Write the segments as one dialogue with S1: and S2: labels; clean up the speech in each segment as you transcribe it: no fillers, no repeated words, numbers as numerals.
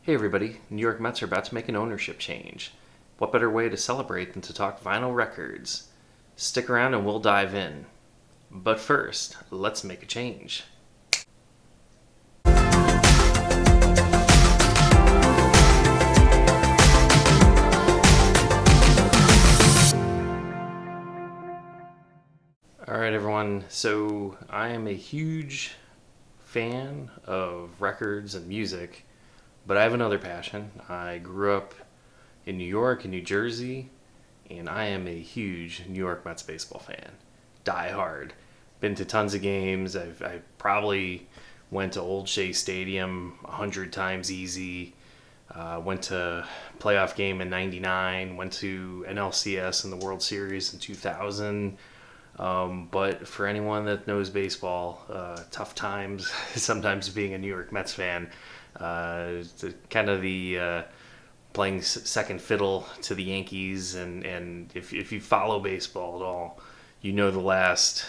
S1: Hey everybody, New York Mets are about to make an ownership change. What better way to celebrate than to talk vinyl records? Stick around and we'll dive in. But first, let's make a change. Alright everyone, so I am a huge fan of records and music, but I have another passion. I grew up in New York and New Jersey, and I am a huge New York Mets baseball fan. Die hard. Been to tons of games. I probably went to Old Shea Stadium 100 times easy. Went to playoff game in '99. Went to NLCS in the World Series in 2000. But for anyone that knows baseball, tough times sometimes being a New York Mets fan. Kind of the playing second fiddle to the Yankees, and if you follow baseball at all, you know the last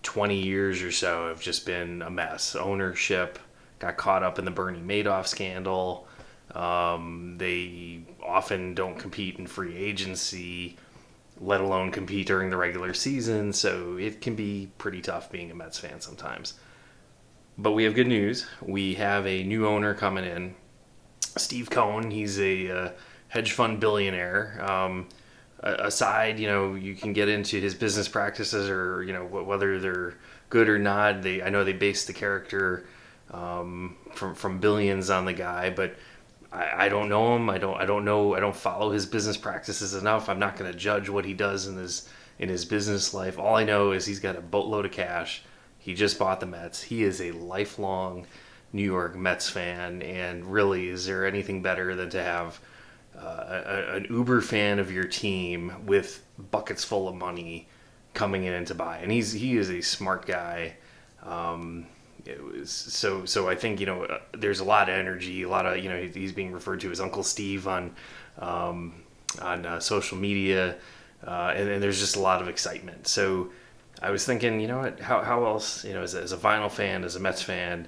S1: 20 years or so have just been a mess. Ownership got caught up in the Bernie Madoff scandal. They often don't compete in free agency, let alone compete during the regular season, so it can be pretty tough being a Mets fan sometimes. But we have good news. We have a new owner coming in, Steve Cohen. He's a hedge fund billionaire. Aside, you can get into his business practices or, whether they're good or not. I know they based the character from Billions on the guy, but I don't know him. I don't follow his business practices enough. I'm not going to judge what he does in his business life. All I know is he's got a boatload of cash. He just bought the Mets. He is a lifelong New York Mets fan, and really, is there anything better than to have an uber fan of your team with buckets full of money coming in to buy? And he is a smart guy. So I think there's a lot of energy, a lot of he's being referred to as Uncle Steve on social media, and there's just a lot of excitement. So I was thinking, how else, as a vinyl fan, as a Mets fan,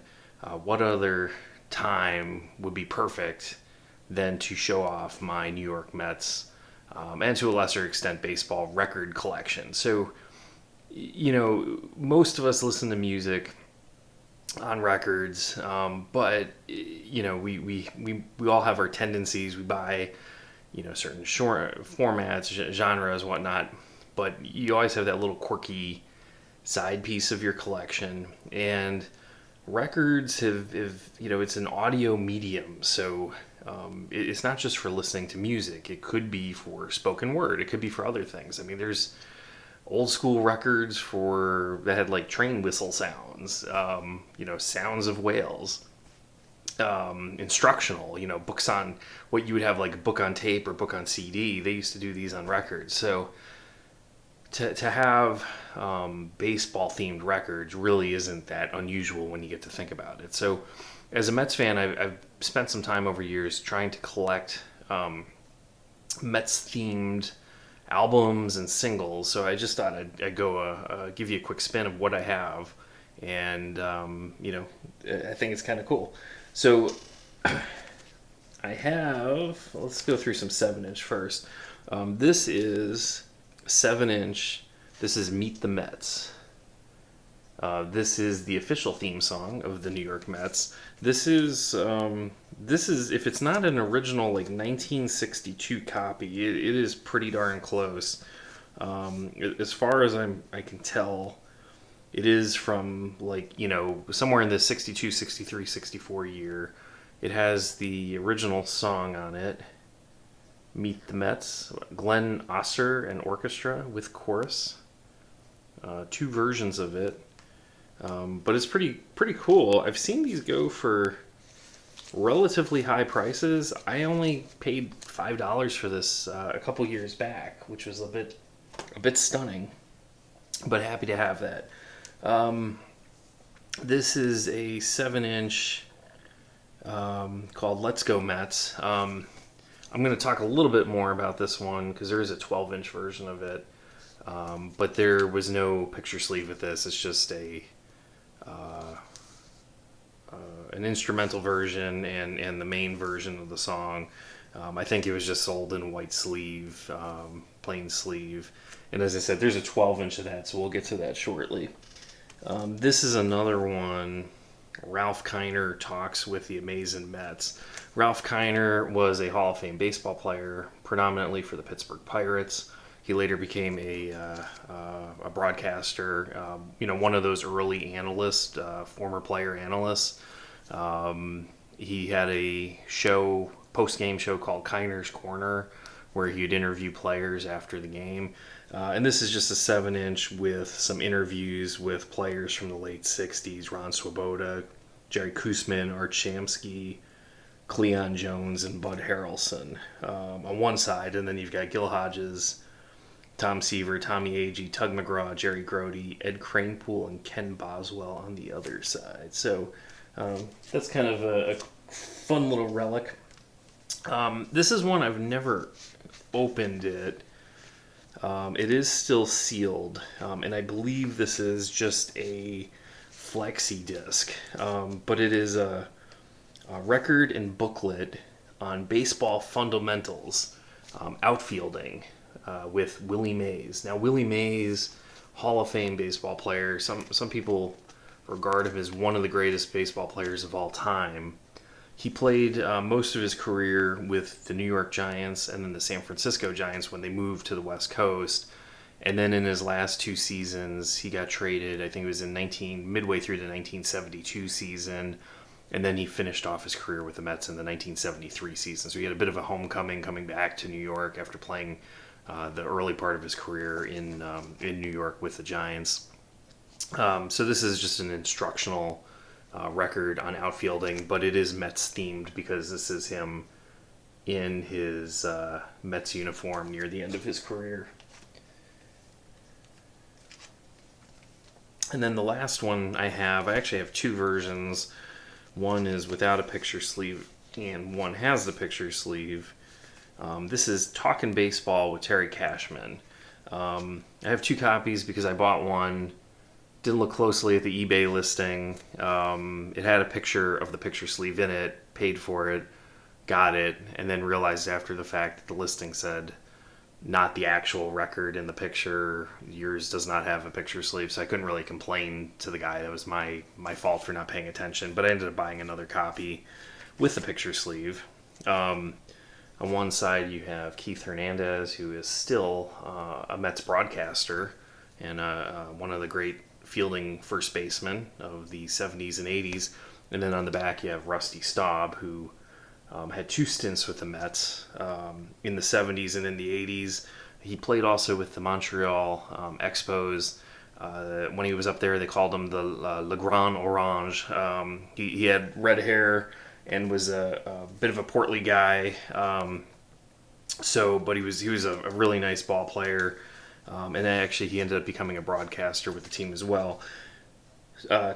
S1: what other time would be perfect than to show off my New York Mets, and to a lesser extent baseball record collection. So, most of us listen to music on records, but we all have our tendencies. We buy certain short formats, genres, whatnot, but you always have that little quirky side piece of your collection. And records have it's an audio medium, so it's not just for listening to music. It could be for spoken word. It could be for other things. I mean, there's old school records that had like train whistle sounds, sounds of whales, instructional, books on what you would have like a book on tape or book on CD. They used to do these on records. So to have baseball themed records really isn't that unusual when you get to think about it. So as a Mets fan, I've spent some time over years trying to collect Mets themed albums and singles. So I just thought I'd go give you a quick spin of what I have, and I think it's kind of cool. So I have, let's go through some 7-inch first. This is 7-inch. This is Meet the Mets. This is the official theme song of the New York Mets. This is if it's not an original like 1962 copy, it is pretty darn close. As far as I can tell, it is from somewhere in the 62, 63, 64 year. It has the original song on it, Meet the Mets, Glenn Osser and orchestra with chorus. Two versions of it. But it's pretty cool. I've seen these go for relatively high prices. I only paid $5 for this a couple years back, which was a bit stunning, but happy to have that. This is a 7-inch called Let's Go Mets. I'm going to talk a little bit more about this one because there is a 12-inch version of it, but there was no picture sleeve with this. It's just an instrumental version and the main version of the song. I think it was just sold in white sleeve, plain sleeve. And as I said, there's a 12-inch of that, so we'll get to that shortly. This is another one. Ralph Kiner talks with the Amazing Mets. Ralph Kiner was a Hall of Fame baseball player, predominantly for the Pittsburgh Pirates. He later became a broadcaster, one of those early analysts, former player analysts. He had a post-game show called Kiner's Corner, where he'd interview players after the game. And this is just a 7-inch with some interviews with players from the late 60s, Ron Swoboda, Jerry Koosman, Art Shamsky, Cleon Jones, and Bud Harrelson on one side. And then you've got Gil Hodges, Tom Seaver, Tommy Agee, Tug McGraw, Jerry Grody, Ed Kranepool, and Ken Boswell on the other side. So that's kind of a fun little relic. This is one I've never opened it. It is still sealed, and I believe this is just a flexi disc, but it is a record and booklet on baseball fundamentals, outfielding, with Willie Mays. Now, Willie Mays, Hall of Fame baseball player. Some people regard him as one of the greatest baseball players of all time. He played most of his career with the New York Giants and then the San Francisco Giants when they moved to the West Coast. And then in his last 2 seasons, he got traded. I think it was midway through the 1972 season. And then he finished off his career with the Mets in the 1973 season. So he had a bit of a homecoming coming back to New York after playing the early part of his career in New York with the Giants. So this is just an instructional record on outfielding, but it is Mets themed because this is him in his Mets uniform near the end of his career. And then the last one I actually have 2 versions. One is without a picture sleeve and one has the picture sleeve. This is Talkin' Baseball with Terry Cashman. I have 2 copies because I bought one. Didn't look closely at the eBay listing. It had a picture of the picture sleeve in it, paid for it, got it, and then realized after the fact that the listing said not the actual record in the picture. Yours does not have a picture sleeve, so I couldn't really complain to the guy. That was my fault for not paying attention, but I ended up buying another copy with the picture sleeve. On one side you have Keith Hernandez, who is still a Mets broadcaster and one of the great fielding first baseman of the 70s and 80s. And then on the back you have Rusty Staub, who had 2 stints with the Mets in the 70s and in the 80s. He played also with the Montreal Expos. When he was up there, they called him the Le Grand Orange. He had red hair and was a bit of a portly guy. But he was a really nice ball player. And actually he ended up becoming a broadcaster with the team as well.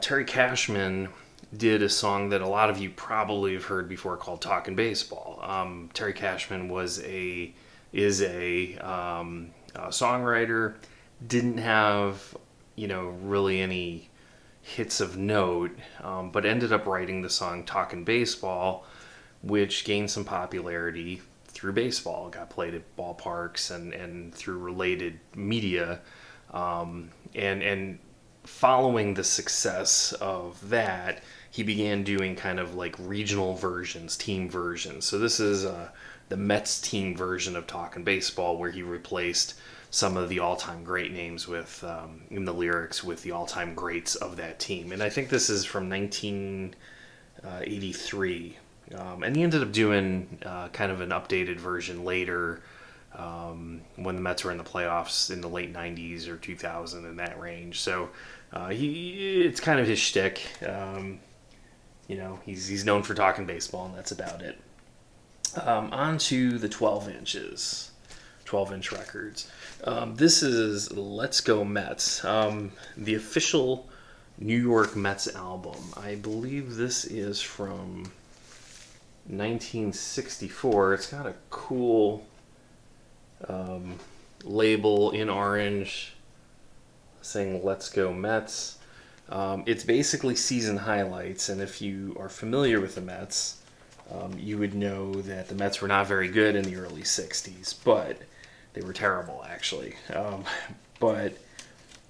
S1: Terry Cashman did a song that a lot of you probably have heard before called Talkin' Baseball. Terry Cashman is a songwriter, didn't have, really any hits of note, but ended up writing the song Talkin' Baseball, which gained some popularity through baseball, got played at ballparks and through related media, and following the success of that, he began doing kind of like regional versions, team versions. So this is the Mets team version of Talkin' Baseball, where he replaced some of the all-time great names with in the lyrics with the all-time greats of that team. And I think this is from 1983. And he ended up doing kind of an updated version later when the Mets were in the playoffs in the late 90s or 2000, in that range. So it's kind of his shtick. He's known for talking baseball, and that's about it. On to the 12-inch records. This is Let's Go Mets, the official New York Mets album. I believe this is from 1964. It's got a cool label in orange saying Let's Go Mets. It's basically season highlights, and if you are familiar with the Mets, you would know that the Mets were not very good in the early 60s, but they were terrible, actually. But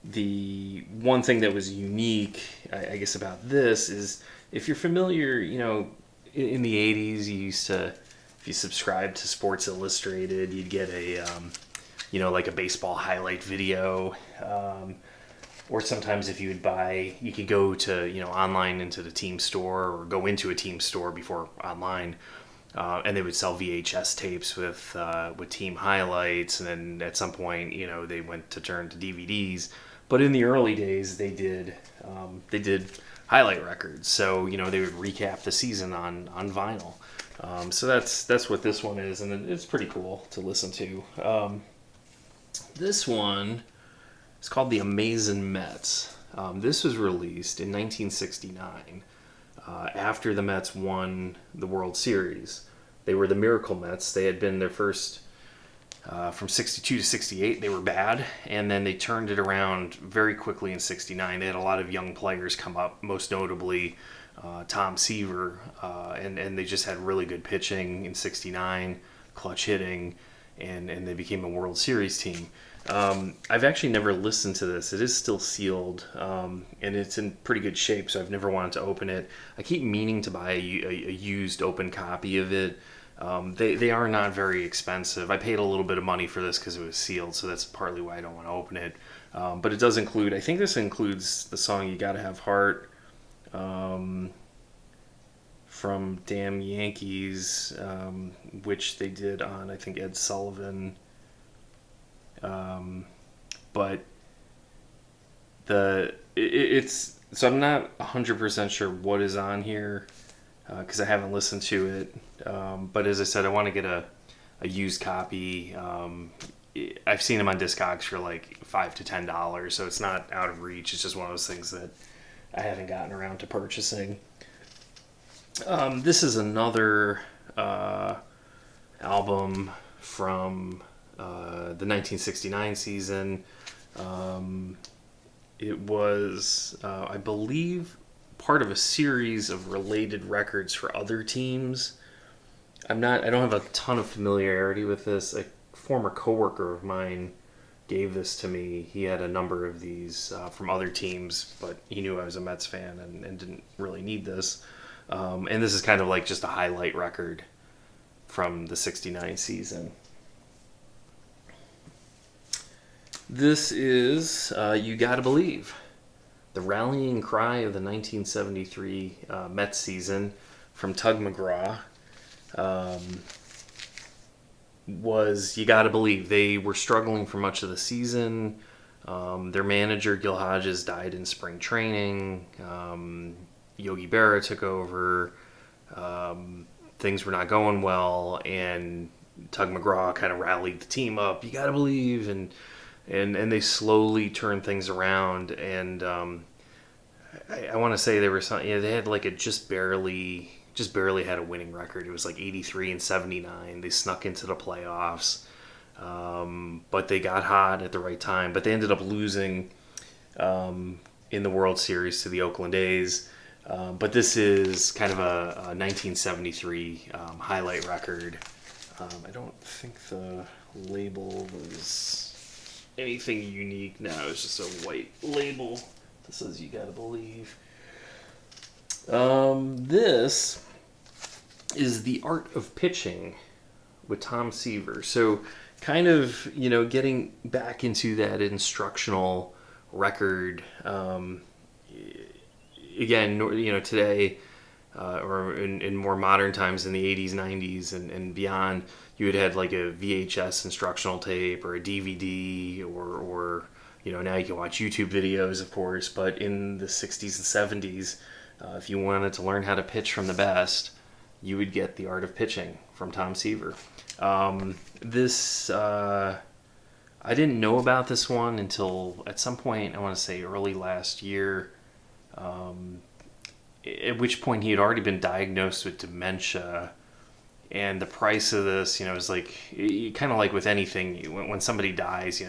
S1: the one thing that was unique, I guess, about this is if you're familiar, in the 80s, you used to, if you subscribed to Sports Illustrated, you'd get a, like a baseball highlight video. Or sometimes if you would buy, you could go to, online into the team store or go into a team store before online. And they would sell VHS tapes with team highlights. And then at some point, they went to turn to DVDs. But in the early days, they did highlight records. So, they would recap the season on vinyl. So that's what this one is. And it's pretty cool to listen to. This one is called The Amazing Mets. This was released in 1969 after the Mets won the World Series. They were the Miracle Mets. They had been their first, from 62 to 68, they were bad, and then they turned it around very quickly in 69. They had a lot of young players come up, most notably Tom Seaver, and they just had really good pitching in 69, clutch hitting, and they became a World Series team. I've actually never listened to this. It is still sealed, and it's in pretty good shape, so I've never wanted to open it. I keep meaning to buy a used open copy of it. They are not very expensive. I paid a little bit of money for this because it was sealed, so that's partly why I don't want to open it. But it does include, I think this includes the song You Gotta Have Heart from Damn Yankees, which they did on, I think, Ed Sullivan. But it's so I'm not 100% sure what is on here because I haven't listened to it. But as I said, I want to get a used copy. I've seen them on Discogs for like $5 to $10, so it's not out of reach. It's just one of those things that I haven't gotten around to purchasing. This is another album from the 1969 season. It was, I believe, part of a series of related records for other teams. I don't have a ton of familiarity with this. A former coworker of mine gave this to me. He had a number of these from other teams, but he knew I was a Mets fan and didn't really need this. And this is kind of like just a highlight record from the 69 season. This is You Gotta Believe, the rallying cry of the 1973 Mets season from Tug McGraw. Was You Gotta Believe. They were struggling for much of the season. Their manager, Gil Hodges, died in spring training. Yogi Berra took over. Things were not going well, and Tug McGraw kind of rallied the team up. You gotta believe, and they slowly turned things around. And I want to say there were some. They had like just barely had a winning record. It was like 83 and 79. They snuck into the playoffs, but they got hot at the right time. But they ended up losing in the World Series to the Oakland A's. But this is kind of a 1973 highlight record. I don't think the label was anything unique. No, it's just a white label that says You Gotta Believe. This is The Art of Pitching with Tom Seaver. So kind of, getting back into that instructional record. Again, today, or in more modern times in the 80s, 90s, and beyond, you would have like a VHS instructional tape or a DVD, or now you can watch YouTube videos, of course. But in the 60s and 70s, if you wanted to learn how to pitch from the best, you would get The Art of Pitching from Tom Seaver. This I didn't know about this one until at some point, I want to say early last year. At which point he had already been diagnosed with dementia, and the price of this, is like kind of like with anything. When somebody dies,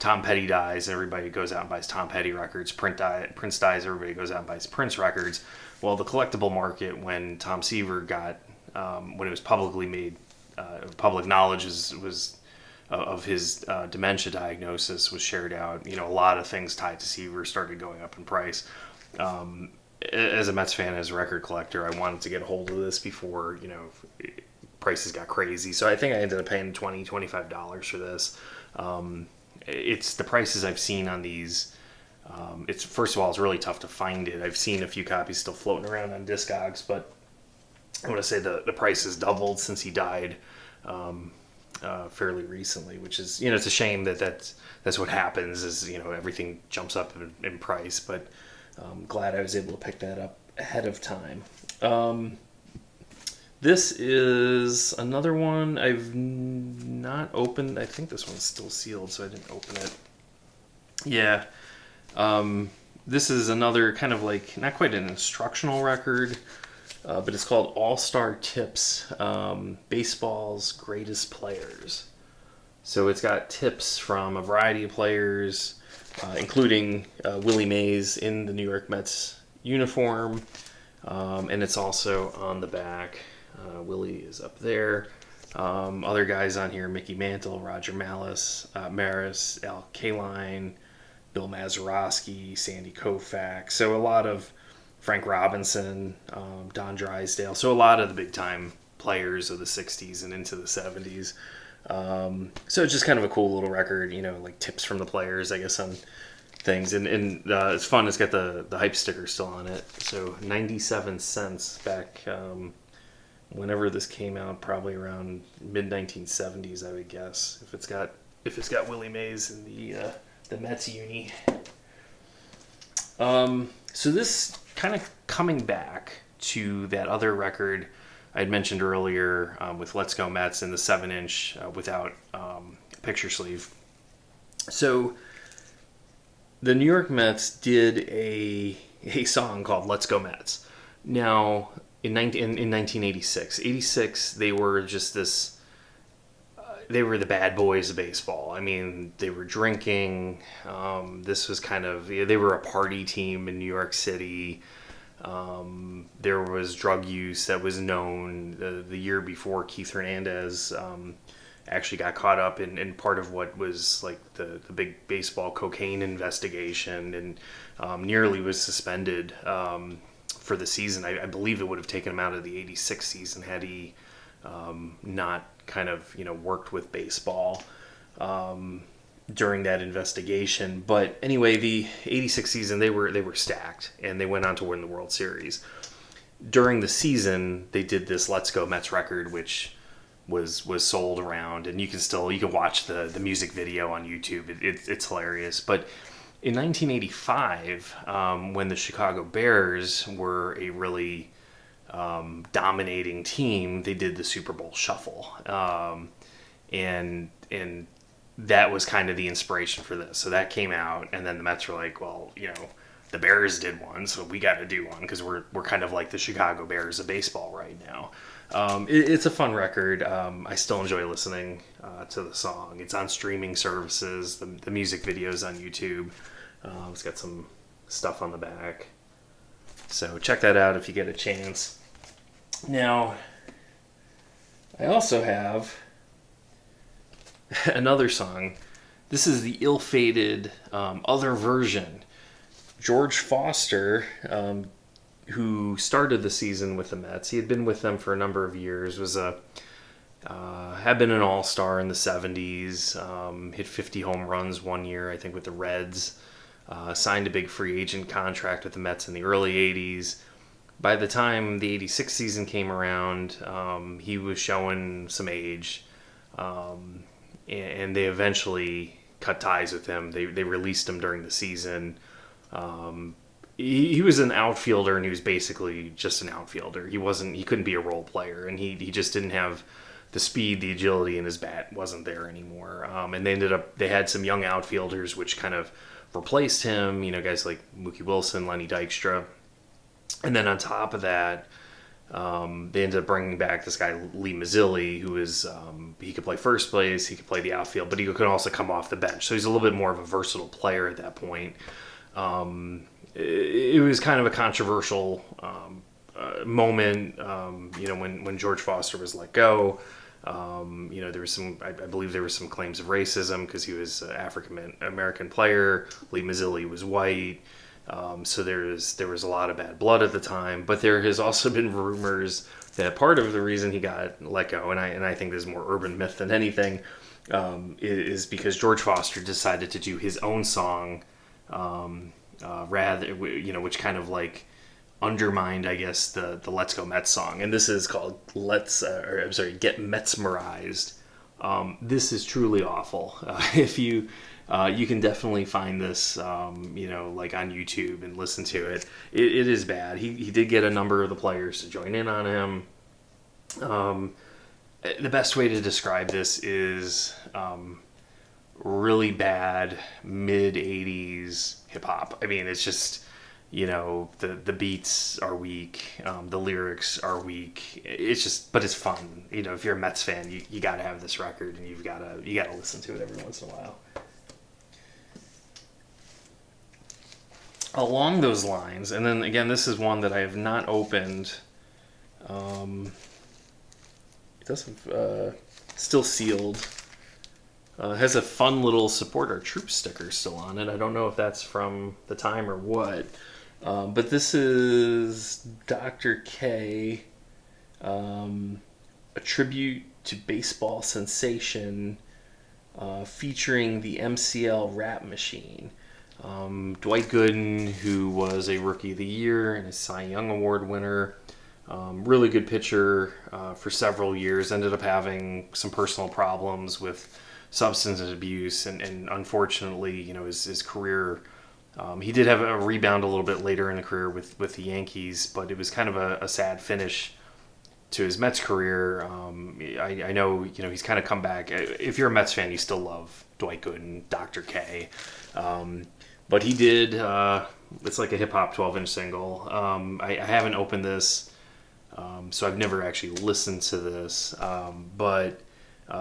S1: Tom Petty dies, everybody goes out and buys Tom Petty records. Prince dies, everybody goes out and buys Prince records. Well, the collectible market, when Tom Seaver got, when it was publicly made, public knowledge was of his dementia diagnosis was shared out. A lot of things tied to Seaver started going up in price. As a Mets fan, as a record collector, I wanted to get a hold of this before, prices got crazy. So I think I ended up paying $20, $25 for this. It's the prices I've seen on these. It's first of all, it's really tough to find it. I've seen a few copies still floating around on Discogs, but I want to say the price has doubled since he died fairly recently, which is, it's a shame that's what happens is, everything jumps up in price, but I'm glad I was able to pick that up ahead of time. This is another one I've not opened. I think this one's still sealed, so I didn't open it. Yeah. This is another kind of like, not quite an instructional record, but it's called All-Star Tips, Baseball's Greatest Players. So it's got tips from a variety of players, including Willie Mays in the New York Mets uniform, and it's also on the back. Willie is up there. Other guys on here: Mickey Mantle, Roger Maris, Al Kaline, Bill Mazeroski, Sandy Koufax. So a lot of Frank Robinson, Don Drysdale. So a lot of the big time players of the 60s and into the 70s. So it's just kind of a cool little record, like tips from the players, I guess, on things. And it's fun. It's got the hype sticker still on it. So 97 cents back whenever this came out, probably around mid-1970s, I would guess, if it's got Willie Mays in the Mets uni. So this kind of coming back to that other record I had mentioned earlier with Let's Go Mets and the 7-inch without picture sleeve. So the New York Mets did a song called Let's Go Mets. Now, in 1986, they were just this... they were the bad boys of baseball. I mean, they were drinking. This was kind of... they were a party team in New York City. There was drug use that was known. The year before, Keith Hernandez actually got caught up in part of what was like the big baseball cocaine investigation, and nearly was suspended for the season. I believe it would have taken him out of the 86 season had he not kind of worked with baseball during that investigation. But anyway, the 86 season they were stacked, and they went on to win the World Series. During the season, they did this Let's Go Mets record, which was sold around, and you can watch the music video on YouTube. It's hilarious. But in 1985, when the Chicago Bears were a really dominating team, they did the Super Bowl Shuffle, and that was kind of the inspiration for this. So that came out, and then the Mets were like, well, the Bears did one, so we got to do one because we're kind of like the Chicago Bears of baseball right now. It's a fun record. I still enjoy listening to the song. It's on streaming services. The music video's on YouTube. It's got some stuff on the back. So check that out if you get a chance. Now, I also have another song. This is the ill-fated other version. George Foster, who started the season with the Mets, he had been with them for a number of years, had been an all-star in the 70s, hit 50 home runs one year, I think, with the Reds, signed a big free agent contract with the Mets in the early 80s. By the time the 86 season came around, he was showing some age, and they eventually cut ties with him. They released him during the season. He was an outfielder, and he was basically just an outfielder. He couldn't be a role player, and he just didn't have the speed, the agility, and his bat wasn't there anymore. And they had some young outfielders which kind of replaced him, guys like Mookie Wilson, Lenny Dykstra. And then on top of that, they ended up bringing back this guy, Lee Mazzilli, who was he could play first base, he could play the outfield, but he could also come off the bench. So he's a little bit more of a versatile player at that point. It was kind of a controversial moment, when George Foster was let go. There was I believe there was some claims of racism because he was an African American player. Lee Mazzilli was white. So there was a lot of bad blood at the time, but there has also been rumors that part of the reason he got let go, and I think this is more urban myth than anything, is because George Foster decided to do his own song, which kind of like undermined, I guess, the Let's Go Mets song, and this is called Get Metsmerized. This is truly awful. If you can definitely find this, like on YouTube and listen to it. It is bad. He did get a number of the players to join in on him. The best way to describe this is really bad mid-'80s hip-hop. I mean, it's just, the beats are weak, the lyrics are weak. It's just, but it's fun. If you're a Mets fan, you got to have this record, and you got to listen to it every once in a while. Along those lines, and then again, this is one that I have not opened. It doesn't, still sealed. It has a fun little Support Our Troops sticker still on it. I don't know if that's from the time or what. But this is Dr. K, a tribute to baseball sensation, featuring the MCL Rap Machine. Dwight Gooden, who was a Rookie of the Year and a Cy Young Award winner, really good pitcher for several years, ended up having some personal problems with substance abuse, and unfortunately, his career, he did have a rebound a little bit later in the career with the Yankees, but it was kind of a sad finish to his Mets career. I know, he's kind of come back. If you're a Mets fan, you still love Dwight Gooden, Dr. K. But he did, it's like a hip-hop 12-inch single. I haven't opened this, so I've never actually listened to this. But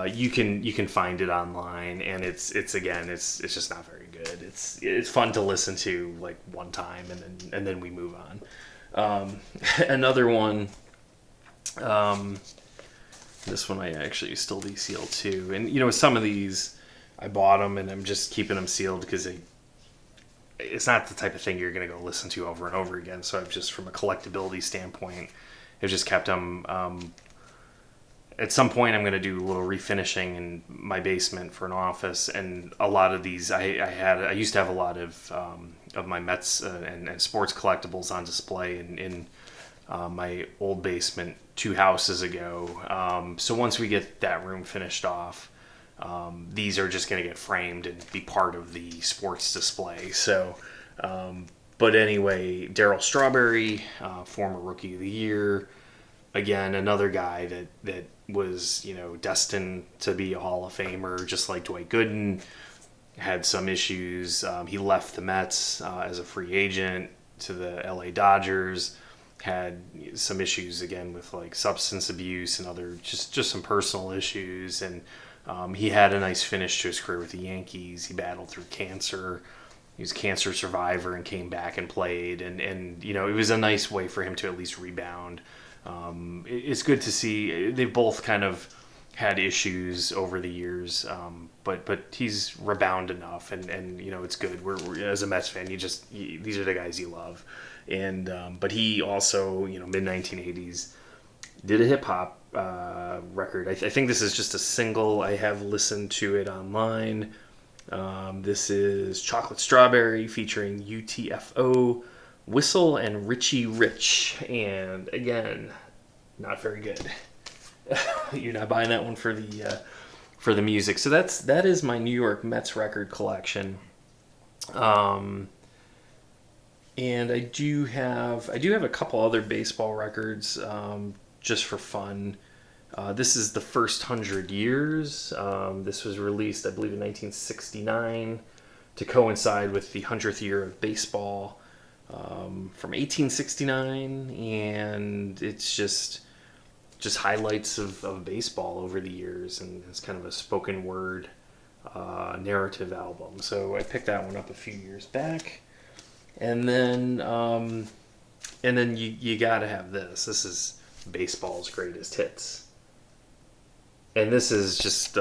S1: you can find it online, and it's just not very good. It's fun to listen to like one time, and then we move on. Another one, this one I actually still de-sealed too. And some of these I bought them, and I'm just keeping them sealed because it's not the type of thing you're going to go listen to over and over again. So I've just, from a collectability standpoint, I've just kept them. At some point, I'm going to do a little refinishing in my basement for an office, and a lot of these I used to have a lot of my Mets and sports collectibles on display in my old basement 2 houses ago. So once we get that room finished off, these are just going to get framed and be part of the sports display. So, but anyway, Darryl Strawberry, former Rookie of the Year, again, another guy that was, destined to be a Hall of Famer, just like Dwight Gooden. Had some issues. He left the Mets as a free agent to the LA Dodgers. Had some issues again with like substance abuse and other just some personal issues, and he had a nice finish to his career with the Yankees. He battled through cancer. He was a cancer survivor and came back and played, and it was a nice way for him to at least rebound. It's good to see they've both kind of had issues over the years, but he's rebound enough, and it's good. We're as a Mets fan, these are the guys you love, and but he also mid 1980s did a hip hop record. I think this is just a single. I have listened to it online. This is Chocolate Strawberry featuring UTFO, Whistle, and Richie Rich, and again, not very good. You're not buying that one for the music. So that is my New York Mets record collection. And I do have a couple other baseball records, just for fun. This is the first 100 years. This was released, I believe, in 1969 to coincide with the 100th year of baseball, from 1869, and it's just just highlights of baseball over the years, and it's kind of a spoken word narrative album. So I picked that one up a few years back, and then you gotta have this. This is baseball's greatest hits, and this is just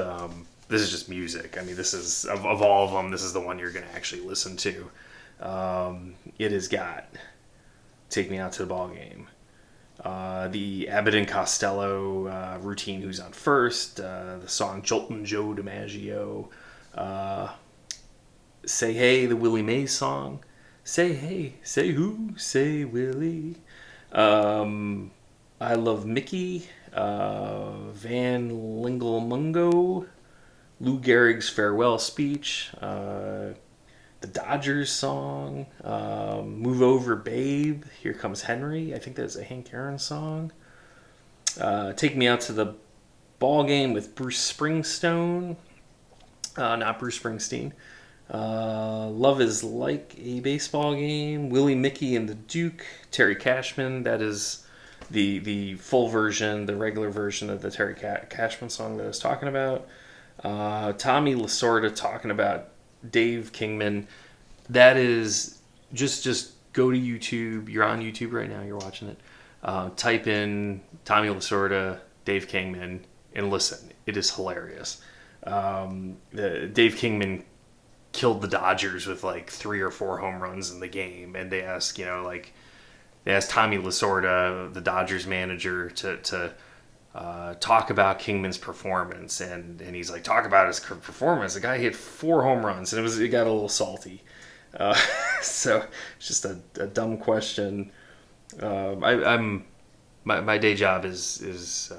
S1: music. I mean, this is of all of them, this is the one you're gonna actually listen to. It has got "Take Me Out to the Ball Game," the Abbott and Costello routine, "Who's on First," the song "Joltin' Joe DiMaggio," "Say Hey," the Willie Mays song, "Say Hey, Say Who, Say Willie," "I Love Mickey," Van Lingelmungo, Lou Gehrig's farewell speech, the Dodgers song, "Move Over Babe," "Here Comes Henry," I think that's a Hank Aaron song, "Take Me Out to the Ball Game" with Bruce Springsteen, not Bruce Springsteen, "Love Is Like a Baseball Game," Willie Mickey and the Duke, Terry Cashman. That is the full version, the regular version of the Terry Cashman song that I was talking about. Tommy Lasorda talking about Dave Kingman. That is just go to YouTube. You're on YouTube right now. You're watching it. Type in Tommy Lasorda, Dave Kingman, and listen. It is hilarious. Dave Kingman killed the Dodgers with like 3 or 4 home runs in the game, and they asked Tommy Lasorda, the Dodgers manager, to talk about Kingman's performance, and he's like, talk about his performance. The guy hit 4 home runs, and it got a little salty. So it's just a dumb question. My day job is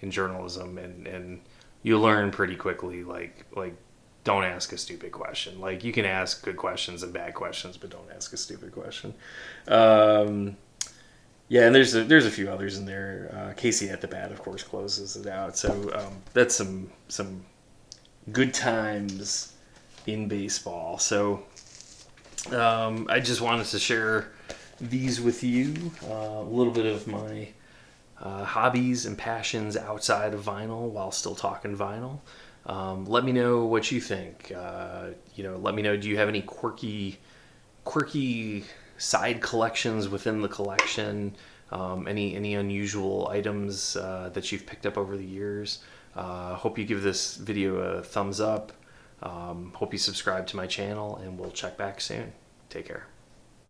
S1: in journalism, and you learn pretty quickly, like don't ask a stupid question. Like, you can ask good questions and bad questions, but don't ask a stupid question. Yeah, and there's a few others in there. Casey at the Bat, of course, closes it out. So that's some good times in baseball. So I just wanted to share these with you. A little bit of my hobbies and passions outside of vinyl while still talking vinyl. Let me know what you think. Let me know, do you have any quirky side collections within the collection? Any unusual items that you've picked up over the years? Hope you give this video a thumbs up. Hope you subscribe to my channel, and we'll check back soon. Take care.